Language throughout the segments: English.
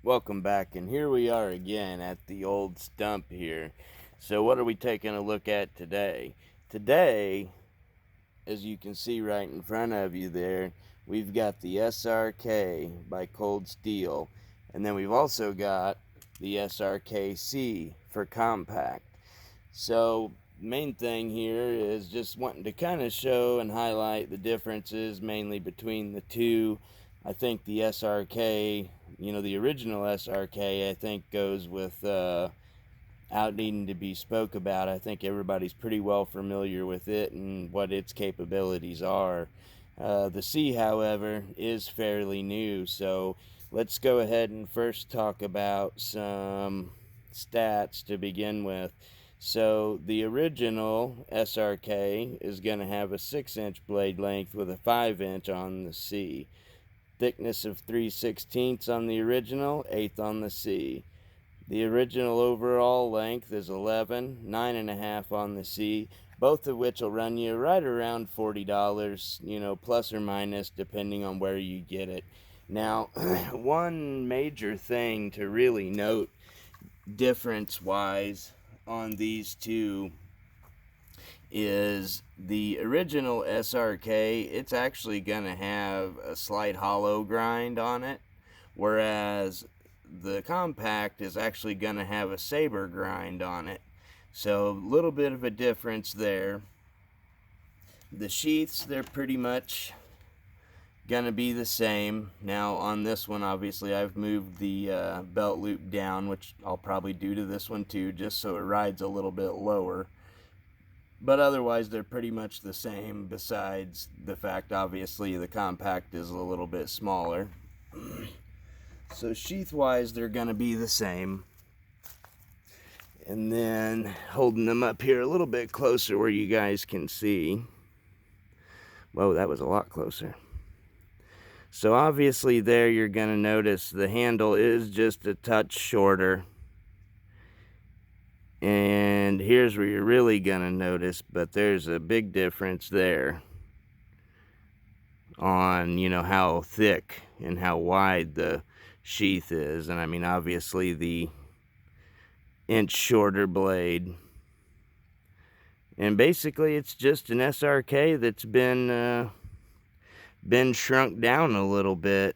Welcome back, and here we are again at the old stump here. So what are we taking a look at today? Today, as you can see right in front of you there, we've got the SRK by Cold Steel, and then we've also got the SRK-C for compact. So main thing here is just wanting to kind of show and highlight the differences mainly between the two. I think the SRK, the original SRK, I think goes without needing to be spoke about. I think everybody's pretty well familiar with it and what its capabilities are. The C, however, is fairly new, so let's go ahead and first talk about some stats to begin with. So the original SRK is going to have a 6-inch blade length with a 5-inch on the C. Thickness of 3/16 on the original, 1/8 on the C. The original overall length is 11, 9.5 on the C, both of which will run you right around $40, plus or minus, depending on where you get it. Now, one major thing to really note difference-wise on these two is the original SRK, it's actually going to have a slight hollow grind on it, whereas the compact is actually going to have a saber grind on it. So a little bit of a difference there. The sheaths, they're pretty much going to be the same. Now on this one, obviously I've moved the belt loop down, which I'll probably do to this one too, just so it rides a little bit lower. But otherwise they're pretty much the same, besides the fact obviously the compact is a little bit smaller. So sheath wise they're going to be the same. And then holding them up here a little bit closer where you guys can see. Whoa, that was a lot closer. So obviously there you're going to notice the handle is just a touch shorter. And here's where you're really going to notice, but there's a big difference there on, how thick and how wide the sheath is. And I mean, obviously the inch shorter blade. And basically it's just an SRK that's been shrunk down a little bit.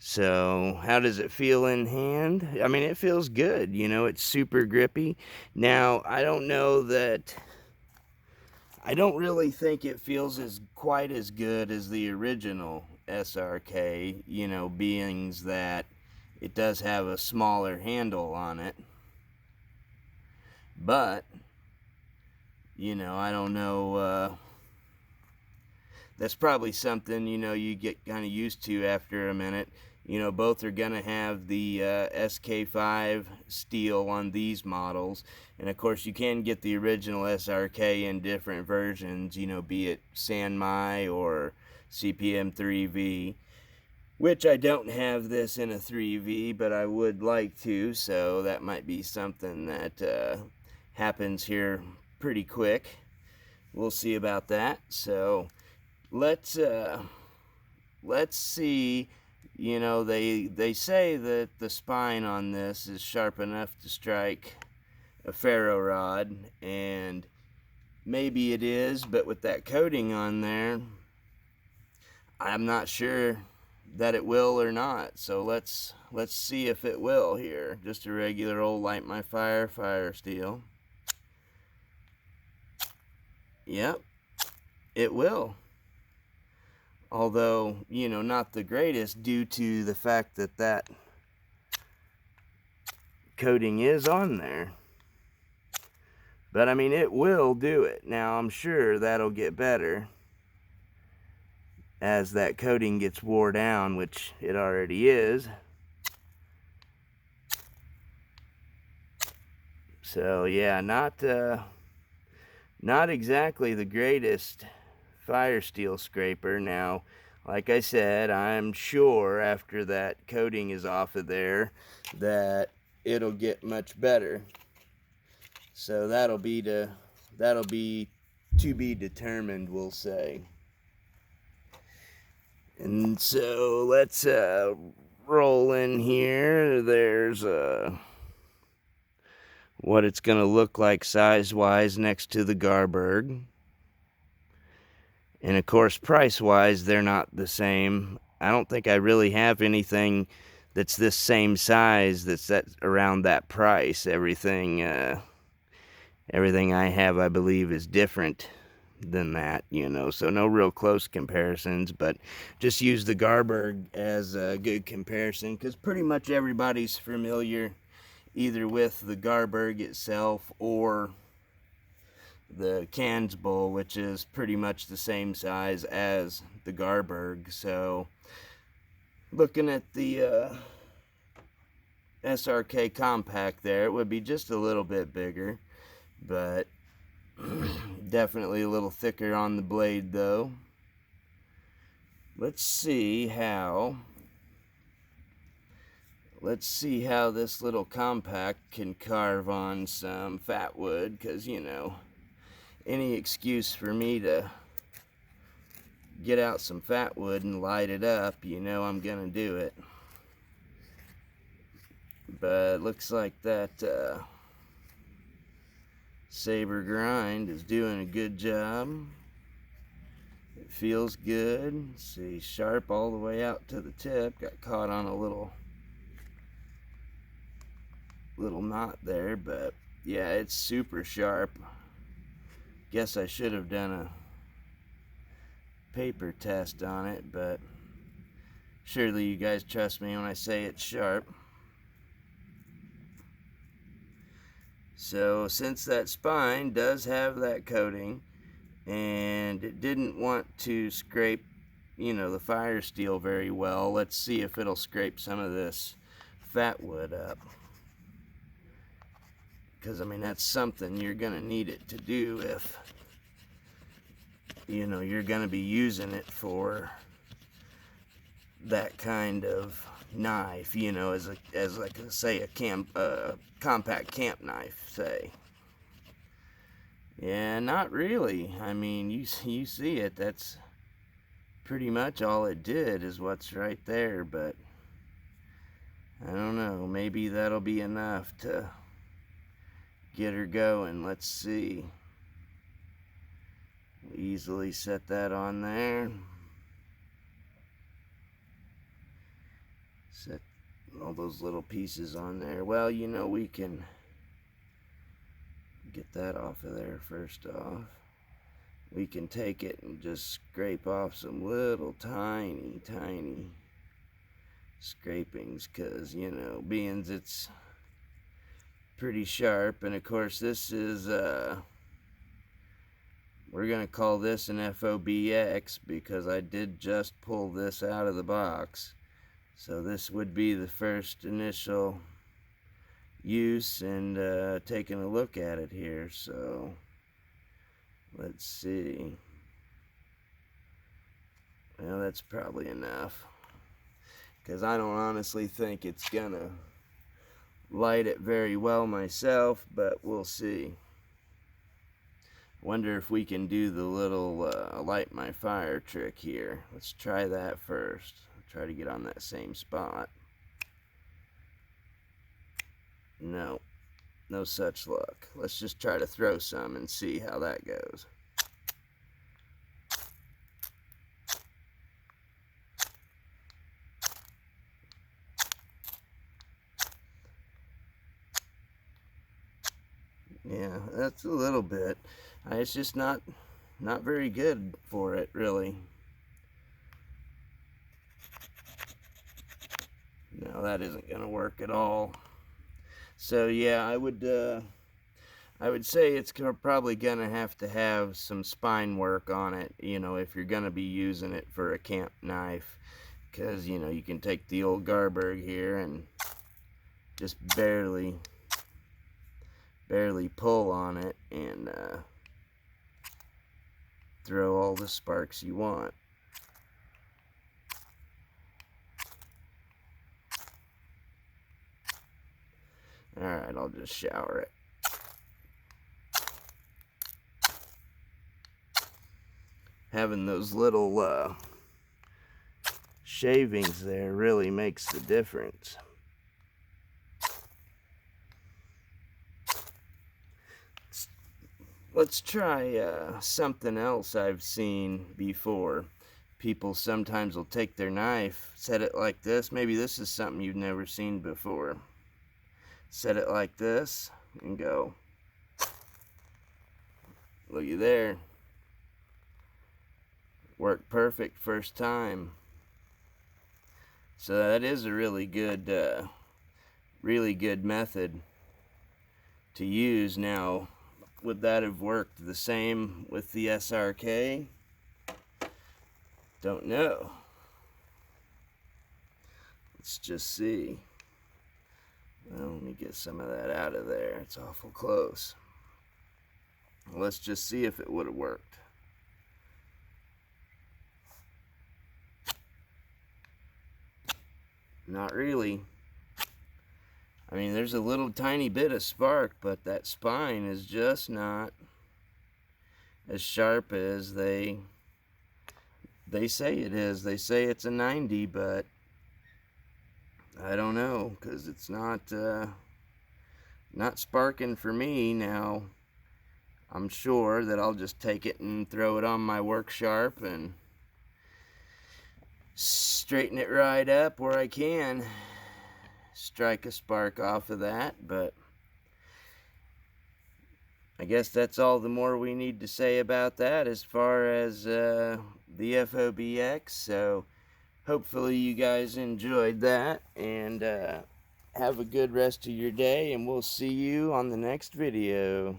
So how does it feel in hand? I mean, it feels good, it's super grippy. Now, I don't really think it feels quite as good as the original SRK, being that it does have a smaller handle on it. But, I don't know, that's probably something, you get kind of used to after a minute. Both are going to have the SK5 steel on these models. And of course, you can get the original SRK in different versions, be it Sanmai or CPM3V. Which I don't have this in a 3V, but I would like to. So that might be something that happens here pretty quick. We'll see about that. So let's see. They say that the spine on this is sharp enough to strike a ferro rod, and maybe it is, but with that coating on there, I'm not sure that it will or not. So let's see if it will here. Just a regular old light my fire steel. Yep, it will. Although, not the greatest due to the fact that that coating is on there. But I mean, it will do it. Now, I'm sure that'll get better as that coating gets wore down, which it already is. So yeah, not exactly the greatest fire steel scraper. Now, like I said, I'm sure after that coating is off of there that it'll get much better. So that'll be to be determined, we'll say. And so let's roll in here, there's what it's going to look like size-wise next to the Garberg. And of course, price-wise, they're not the same. I don't think I really have anything that's this same size that's around that price. Everything I have, I believe, is different than that, you know, so no real close comparisons, but just use the Garberg as a good comparison, because pretty much everybody's familiar either with the Garberg itself or the Cans Bowl, which is pretty much the same size as the Garberg. So looking at the SRK compact there, it would be just a little bit bigger, but definitely a little thicker on the blade though. Let's see how this little compact can carve on some fat wood, because, you know, any excuse for me to get out some fat wood and light it up, you know I'm gonna do it. But looks like that saber grind is doing a good job. It feels good. See, sharp all the way out to the tip. Got caught on a little knot there, but yeah, it's super sharp. Guess I should have done a paper test on it, but surely you guys trust me when I say it's sharp. So since that spine does have that coating, and it didn't want to scrape, you know, the fire steel very well, let's see if it'll scrape some of this fat wood up. Because, I mean, that's something you're going to need it to do if, you know, you're going to be using it for that kind of knife, you know, as like say a compact camp knife, say. Yeah, not really. I mean, you see it. That's pretty much all it did is what's right there, but I don't know. Maybe that'll be enough to get her going. Let's see. Easily set that on there. Set all those little pieces on there. Well, you know, we can get that off of there first off. We can take it and just scrape off some little tiny scrapings, because, you know, being it's pretty sharp. And of course, this is we're gonna call this an FOBX because I did just pull this out of the box. So this would be the first initial use and taking a look at it here. So let's see. Well, that's probably enough, because I don't honestly think it's gonna light it very well myself, but we'll see. Wonder if we can do the little light my fire trick here. Let's try that first. Try to get on that same spot. No such luck. Let's just try to throw some and see how that goes. Yeah, that's a little bit. It's just not very good for it, really. No, that isn't gonna work at all. So yeah, I would say it's probably gonna have to have some spine work on it, you know, if you're gonna be using it for a camp knife, because, you know, you can take the old Garberg here and just barely pull on it and throw all the sparks you want. Alright, I'll just shower it. Having those little shavings there really makes the difference. Let's try something else I've seen before. People sometimes will take their knife, set it like this. Maybe this is something you've never seen before. Set it like this and go. Looky there. Worked perfect first time. So that is a really good method to use. Now, would that have worked the same with the SRK? Don't know. Let's just see. Well, let me get some of that out of there. It's awful close. Let's just see if it would have worked. Not really. I mean, there's a little tiny bit of spark, but that spine is just not as sharp as they say it is. They say it's a 90, but I don't know, because it's not sparking for me. Now, I'm sure that I'll just take it and throw it on my work sharp and straighten it right up where I can. Strike a spark off of that, but I guess that's all the more we need to say about that as far as the FOBX. So hopefully you guys enjoyed that, and have a good rest of your day, and we'll see you on the next video.